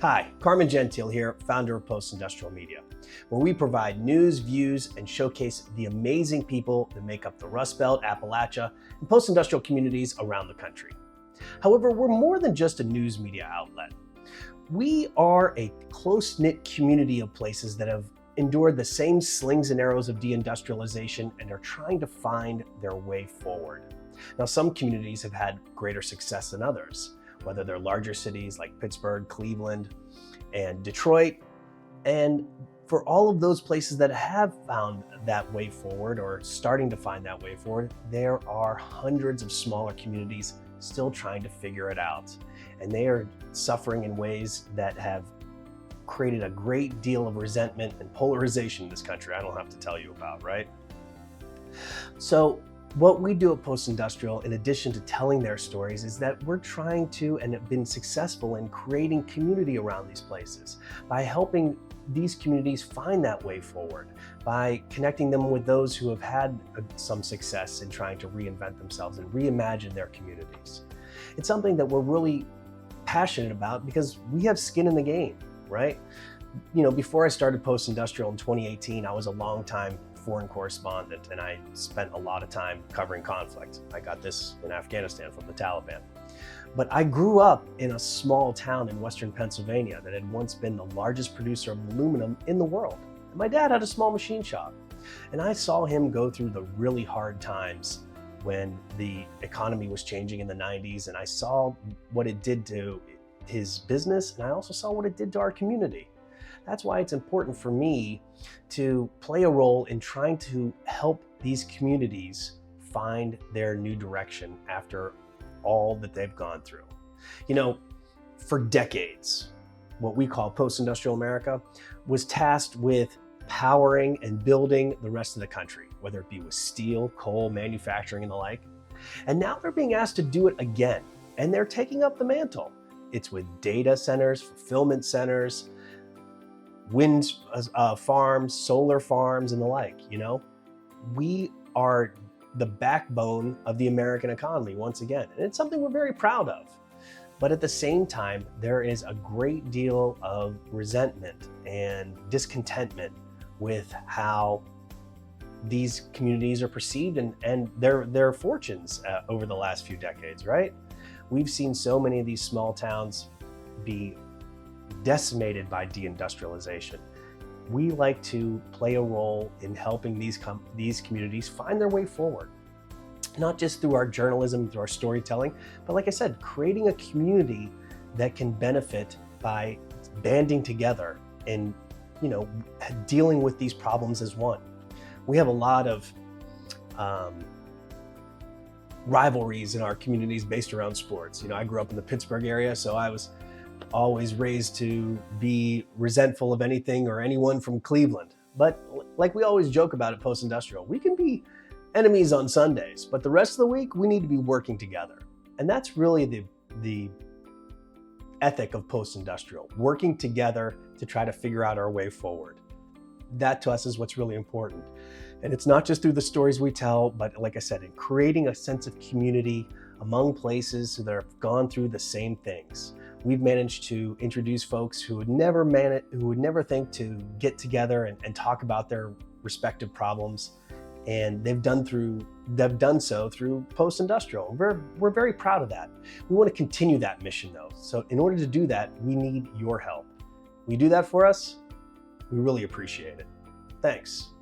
Hi, Carmen Gentile here, founder of Postindustrial Media, where we provide news, views, and showcase the amazing people that make up the Rust Belt, Appalachia, and post-industrial communities around the country. However, we're more than just a news media outlet. We are a close-knit community of places that have endured the same slings and arrows of deindustrialization and are trying to find their way forward. Now, some communities have had greater success than others, whether they're larger cities like Pittsburgh, Cleveland, and Detroit. And for all of those places that have found that way forward or starting to find that way forward, there are hundreds of smaller communities still trying to figure it out. And they are suffering in ways that have created a great deal of resentment and polarization in this country. I don't have to tell you about, right? So what we do at Postindustrial, in addition to telling their stories, is that we're trying to and have been successful in creating community around these places by helping these communities find that way forward, by connecting them with those who have had some success in trying to reinvent themselves and reimagine their communities. It's something that we're really passionate about because we have skin in the game, right? You know, before I started Postindustrial in 2018, I was a longtime foreign correspondent, and I spent a lot of time covering conflict. I got this in Afghanistan from the Taliban. But I grew up in a small town in western Pennsylvania that had once been the largest producer of aluminum in the world. And my dad had a small machine shop, and I saw him go through the really hard times when the economy was changing in the 90s, and I saw what it did to his business, and I also saw what it did to our community. That's why it's important for me to play a role in trying to help these communities find their new direction after all that they've gone through. You know, for decades, what we call Postindustrial America was tasked with powering and building the rest of the country, whether it be with steel, coal, manufacturing, and the like. And now they're being asked to do it again, and they're taking up the mantle. It's with data centers, fulfillment centers, wind farms, solar farms, and the like. You know, we are the backbone of the American economy once again, and it's something we're very proud of. But at the same time, there is a great deal of resentment and discontentment with how these communities are perceived and their fortunes over the last few decades, right? We've seen so many of these small towns be decimated by deindustrialization. We like to play a role in helping these communities find their way forward, not just through our journalism, through our storytelling, but like I said, creating a community that can benefit by banding together and, you know, dealing with these problems as one. We have a lot of rivalries in our communities based around sports. You know, I grew up in the Pittsburgh area, so I was always raised to be resentful of anything or anyone from Cleveland. But like we always joke about at Postindustrial, we can be enemies on Sundays, but the rest of the week we need to be working together. And that's really the ethic of Postindustrial, working together to try to figure out our way forward. That to us is what's really important. And it's not just through the stories we tell, but like I said, in creating a sense of community among places that have gone through the same things. We've managed to introduce folks who would never think to get together and talk about their respective problems, and they've done so through Postindustrial. We're very proud of that. We want to continue that mission though. So in order to do that, we need your help. Will you do that for us? We really appreciate it. Thanks.